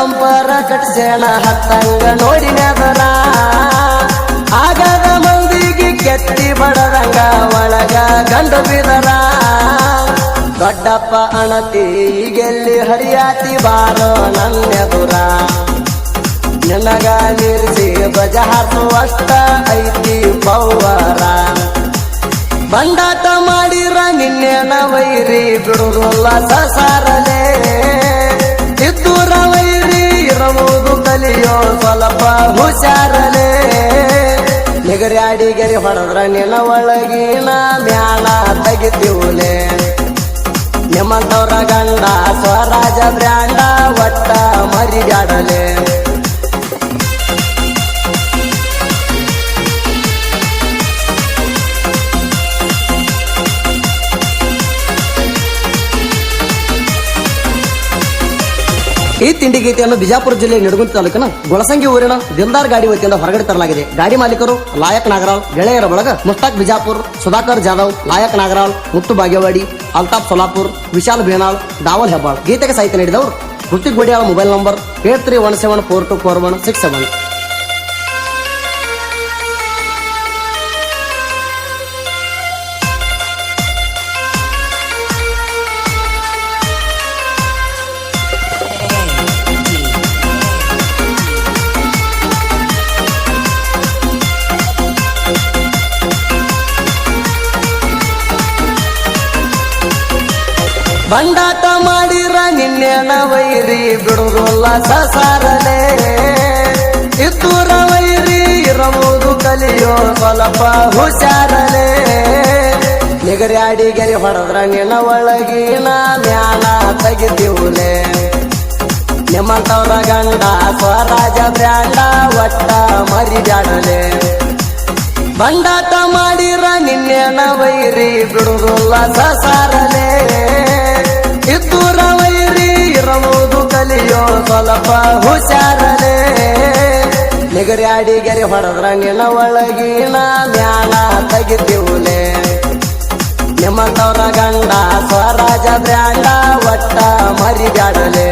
ಬಂಪರ ಕಟ್ಸೇಣ ಹತ್ತಂಗ ನೋಡಿನದರ ಆಗದ ಮಂದಿಗೆ ಕೆತ್ತಿ ಬಡದಂಗ ಒಳಗ ಗಂಡು ಬಿದರ ದೊಡ್ಡಪ್ಪ ಅಣತಿ ಈಗೆಲ್ಲಿ ಹರಿಯಾತಿ ಬಾರೋ ನನ್ನೆದುರ ನಿನಗ ನಿರ್ಸಿ ಬಜ ಹಾಸುವಷ್ಟ ಐತಿ ಪೌವರ ಬಂಡಾಟ ಮಾಡಿರ ನಿನ್ನೆನ ವೈರಿ ಬಿಡುವುದಿಲ್ಲ ಸಸಾರಲೆ ಇದ್ದೂರ ವೈರಿ ಇರಬಹುದು ಕಲಿಯೋ ಸ್ವಲ್ಪ ಹುಷಾರಲೆ ನಿಗರ್ಯಾಡಿ ಗೆರಿ ಹೊಡೆದ್ರ ನಿನ್ನ ಒಳಗಿನ ಮ್ಯಾಣ ತೆಗಿತೀವುಲೆ ನಿಮ್ಮಂತವ್ರ ಗಂಡ ಸ್ವರಾಜ ಬ್ರ್ಯಾಂಡ ಒಟ್ಟ ಮರಿಗಾಡಲೆ ಈ ತಿಂಡಿ ಗೀತೆಯನ್ನು ಬಿಜಾಪುರ ಜಿಲ್ಲೆ ನಿಡಗುಂದಿ ತಾಲೂಕಿನ ಗೊಳಸಂಗಿ ಊರಿನ ದಿಲ್ದಾರ್ ಗಾಡಿ ವತಿಯಿಂದ ಹೊರಗಡೆ ತರಲಾಗಿದೆ. ಗಾಡಿ ಮಾಲೀಕರು ಲಾಯಕ್ ನಾಗರಾಳ್, ಗೆಳೆಯರ ಬಳಗ ಮುಸ್ತಾಕ್ ಬಿಜಾಪುರ್, ಸುಧಾಕರ್ ಜಾಧವ್, ಲಾಯಕ್ ನಾಗರಾಳ್, ಮುತ್ತು ಬಾಗೇವಾಡಿ, ಅಲ್ತಾಫ್ ಸೋಲಾಪುರ್, ವಿಶಾಲ್ ಬೇನಾಳ್, ದಾವಲ್ ಹೆಬ್ಬಾಳ್. ಗೀತೆಗೆ ಸಾಹಿತ್ಯ ನೀಡಿದವರು ಋತಿಕ್ ಗುಡಿಯಾಳ. Mobile number 8317424167. ಬಂಡಾಟ ಮಾಡಿರ ನಿನ್ನೆನ ವೈರಿ ಬಿಡುವುದಿಲ್ಲ ಸಸಾರಲೆ ಇದ್ದೂರ ವೈರಿ ಇರಬಹುದು ಕಲಿಯೋ ಸ್ವಲ್ಪ ಹುಷಾರಲೆ ನಿಗರ್ಯಾಡಿ ಗೆರಿ ಹೊಡೆದ್ರ ನಿನ್ನ ಒಳಗಿನ ಮ್ಯಾಣ ತೆಗಿತೀವುಲೆ ನಿಮ್ಮಂತವ್ರ ಗಂಡ ಸ್ವರಾಜ ಬ್ರ್ಯಾಂಡ ಒಟ್ಟ ಮರಿಗಾಡಲೆ ಬಂಡಾಟ ಮಾಡಿರ ನಿನ್ನೆನ ವೈರಿ ಬಿಡುವುದಿಲ್ಲ ಸಸಾರಲೆ ಇದ್ದೂರ ವೈರಿ ಇರಬಹುದು ಕಲಿಯೋ ಸ್ವಲ್ಪ ಹುಷಾರಲೆ ನಿಗರ್ಯಾಡಿ ಗೆರಿ ಹೊಡೆದ್ರ ನಿನ್ನ ಒಳಗಿನ ಮ್ಯಾಣ ತೆಗಿತೀವುಲೆ ನಿಮ್ಮಂತವ್ರ ಗಂಡ ಸ್ವರಾಜ ಬ್ರ್ಯಾಂಡ ಒಟ್ಟ ಮರಿಗಾಡಲೆ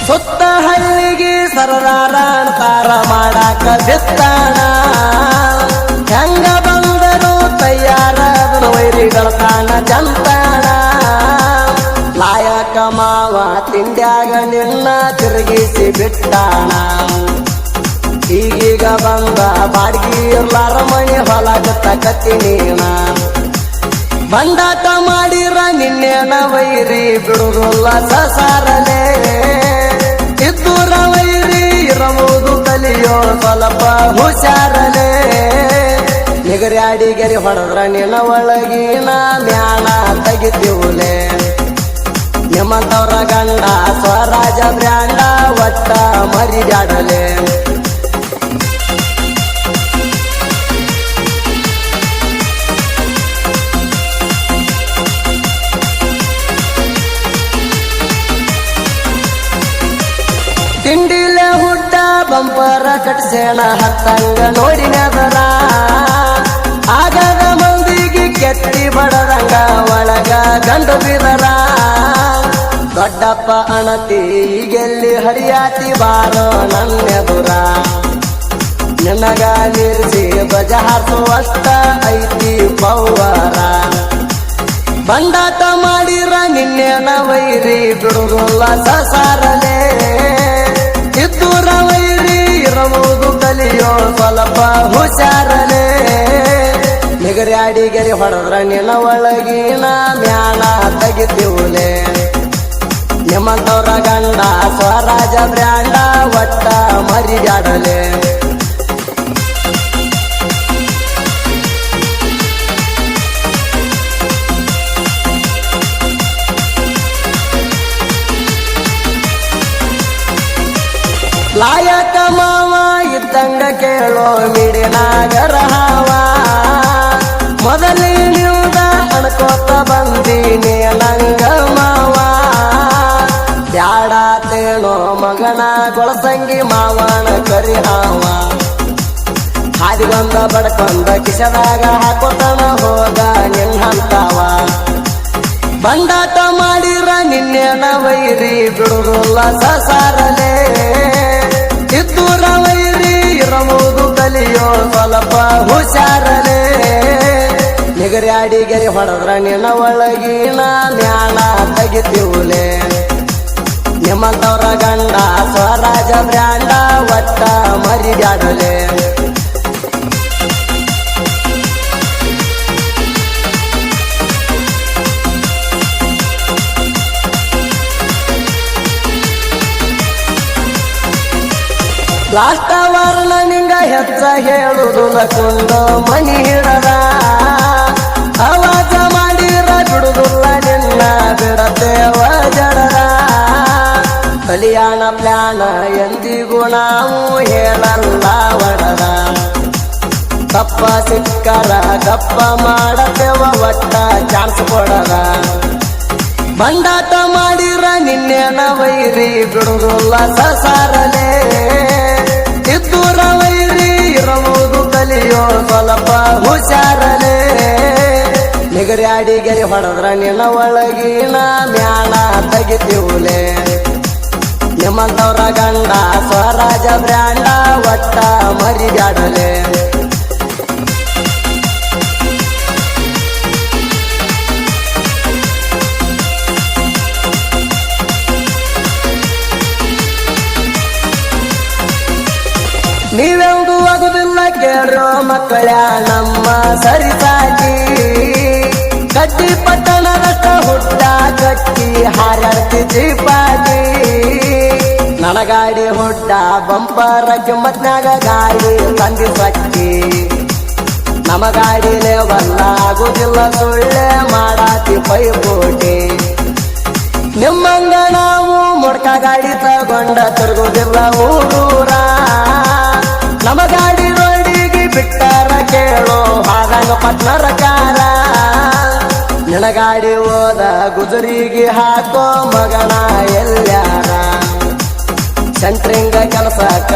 ಸುತ್ತ ಹಳ್ಳಿಗೆ ಸರದಾರ ಅಂತಾರ ಮಾಡಾಕ ಬಿತ್ತಾಣ ಹೆಂಗ ಬಂದರು ತಯ್ಯಾರ ವೈರಿಗಳ ತಾಣ ಜಂತಾಣ ಲಾಯಕ ಮಾವ ತಿಂಡ್ಯಾಗ ನಿನ್ನ ತಿರುಗಿಸಿ ಬಿಟ್ಟಾಣ ಈಗೀಗ ಬಂದ ಬಾಡ್ಗಿ ಇರ್ಲಾರ ಮನೆ ಹೊಲಗತ್ತ ಕತ್ತಿ ನೀಣ ಬಂಡಾಟ ಮಾಡಿರ ನಿನ್ನೆನ ವೈರಿ ಬಿಡುವುದಿಲ್ಲ ಸಸಾರಲೆ ಇದ್ದೂರ ವೈರಿ ಇರಬಹುದು ಕಲಿಯೋ ಸ್ವಲ್ಪ ಹುಷಾರಲೆ ನಿಗರ್ಯಾಡಿ ಗೆರಿ ಹೊಡೆದ್ರ ನಿನ್ನ ಒಳಗಿನ ಮ್ಯಾಣ ತೆಗಿತೀವುಲೆ ನಿಮ್ಮಂತವ್ರ ಗಂಡ ಸ್ವರಾಜ ಬ್ರ್ಯಾಂಡ ಒಟ್ಟ ಮರಿಗಾಡಲೆ ತಿಂಡಿಲೆ ಹುಟ್ಟ ಬಂಪರ ಕಟ್ಸೇಣ ಹತ್ತಂಗ ನೋಡಿನದರ ಆಗದ ಮಂದಿಗೆ ಕೆತ್ತಿ ಬಡದಂಗ ಒಳಗ ಗಂಡು ಬಿದರ ದೊಡ್ಡಪ್ಪ ಅಣತಿ ಈಗೆಲ್ಲಿ ಹರಿಯಾತಿ ಬಾರೋ ನನ್ನೆದುರ ನಿನಗ ನಿರ್ಸಿ ಬಜ ಹಾಸುವಷ್ಟ ಐತಿ ಪೌವರ ಬಂಡಾಟ ಮಾಡಿರ ನಿನ್ನೆನ ವೈರಿ ಬಿಡುವುದಿಲ್ಲ ಸಸಾರಲೆ ಇದ್ದೂರ ವೈರಿ ಇರಬಹುದು ಕಲಿಯೋ ಸ್ವಲ್ಪ ಹುಷಾರಲೆ ನಿಗರ್ಯಾಡಿ ಗೆರಿ ಹೊಡೆದ್ರ ನಿನ್ನ ಒಳಗಿನ ಮ್ಯಾಣ ತೆಗಿತೀವುಲೆ ನಿಮ್ಮಂತವ್ರ ಗಂಡ ಸ್ವರಾಜ ಬ್ರ್ಯಾಂಡ ಒಟ್ಟ ಮರಿಗಾಡಲೆ ಲಾಯಕ ಮಾವ ಇದ್ದಂಗ ಕೇಳೋ ಮಿಡಿನಾಗರ ಹಾವ ಮೊದಲಿನಿಂದ ಅನ್ಕೋತ ಬಂದೀನಿ ನಂಗ ಮಾವ ಬ್ಯಾಡಾತೇನೋ ಮಗನ ಗೊಳಸಂಗಿ ಮಾವನ ಕರಿ ಬರಿ ಹಾವ ಹಾದಿಗೊಂದ ಬಡ್ಕೊಂಡ ಕಿಶದಾಗ ಹಾಕೋತನ ಹೋಗ ನಿನ್ನಂತಾವ ಬಂಡಾಟ ಮಾಡಿರ ನಿನ್ನೆನ ವೈರಿ ಬಿಡುವುದಿಲ್ಲ ಸಸಾರಲೆ ಇದ್ದೂರ ವೈರಿ ಇರಬಹುದು ಕಲಿಯೋ ಸ್ವಲ್ಪ ಹುಷಾರಲೆ ನಿಗರ್ಯಾಡಿ ಗೆರೆ ಹೊಡೆದ್ರ ನಿನ್ನ ಒಳಗಿನ ಮ್ಯಾಣ ತೆಗಿತೀವುಲೆ ನಿಮ್ಮಂತವ್ರ ಗಂಡ ಸ್ವರಾಜ ಬ್ರ್ಯಾಂಡ ಒಟ್ಟ ಮರಿಬ್ಯಾಡಲೆ ಲಾಸ್ಟ್ ವಾರನ ನಿಂಗ ಹೆಚ್ಚ ಹೇಳುದು ಲಕೊಂಡು ಮನಿ ಹಿಡದ ಅವಾಜ ಮಾಡಿರ ಬಿಡುದಿಲ್ಲ ನಿನ್ನ ಬಿಡತೇವ ಜಡದ ಕಲ್ಯಾಣ ಪ್ಲಾನ ಎಂದಿಗೂ ನಾವು ಹೇಳಲ್ಲ ಒಡದ ತಪ್ಪ ಸಿಕ್ಕರ ಗಪ್ಪ ಮಾಡತೇವ ಒಟ್ಟ ಚಾನ್ಸ್ ಕೊಡದ ಬಂಡಾಟ ಮಾಡಿರ ನಿನ್ನೆನ ವೈರಿ ಬಿಡುದಿಲ್ಲ ಸಸಾರಲೆ ಇದ್ದೂರ ವೈರಿ ಇರಬಹುದು ಕಲಿಯೋ ಸ್ವಲ್ಪ ಹುಷಾರಲೆ ನಿಗರ್ಯಾಡಿ ಗೆರೆ ಹೊಡೆದ್ರ ನಿನ್ನ ಒಳಗಿನ ಮ್ಯಾಣ ತೆಗಿತೀವುಲೆ ನಿಮ್ಮಂತವ್ರ ಗಂಡ ಸ್ವರಾಜ ಬ್ರ್ಯಾಂಡ ಒಟ್ಟ ಮರಿಬ್ಯಾಡಲೆ ನೀವೆಂದು ಆಗುದಿಲ್ಲ ಕೇಳೋ ಮಕ್ಕಳ ನಮ್ಮ ಸರಿಸಾಗಿ ಕಟ್ಟಿ ಪಟ್ಟಣದಷ್ಟ ಹುಟ್ಟ ಕಟ್ಟಿ ಹಾರಾಡ್ತಿ ಜೀಪಾಗಿ ನನ್ನ ಗಾಡಿ ಹುಡ್ಡ ಬಂಪರ ಕಿಮ್ಮತ್ನಾಗ ಗಾಡಿ ತಂದಿ ಸಕ್ಕಿ ನಮ್ಮ ಗಾಡಿಲೇ ಬಲ್ಲ ಆಗುದಿಲ್ಲ ಸುಳ್ಳೆ ಮಾಡಾತಿ ಪೈಪೋಟಿ ನಿಮ್ಮಂಗ ನಾವು ಮೊಡ್ಕ ಗಾಡಿ ತಗೊಂಡ ತಿರುಗುದಿಲ್ಲ ಊರೂರ ನಮ್ಮ ಗಾಡಿ ರೋಡಿಗೆ ಬಿಟ್ಟಾರ ಕೇಳೋ ಹಾದಂಗ ಪಟ್ನರ ಕಾರ ನಿನ್ನ ಗಾಡಿ ಹೋದ ಗುಜರಿಗೆ ಹಾಕೋ ಮಗನ ಎಲ್ಲಾರ ಸೆಂಟ್ರಿಂಗ ಕೆಲಸಕ್ಕ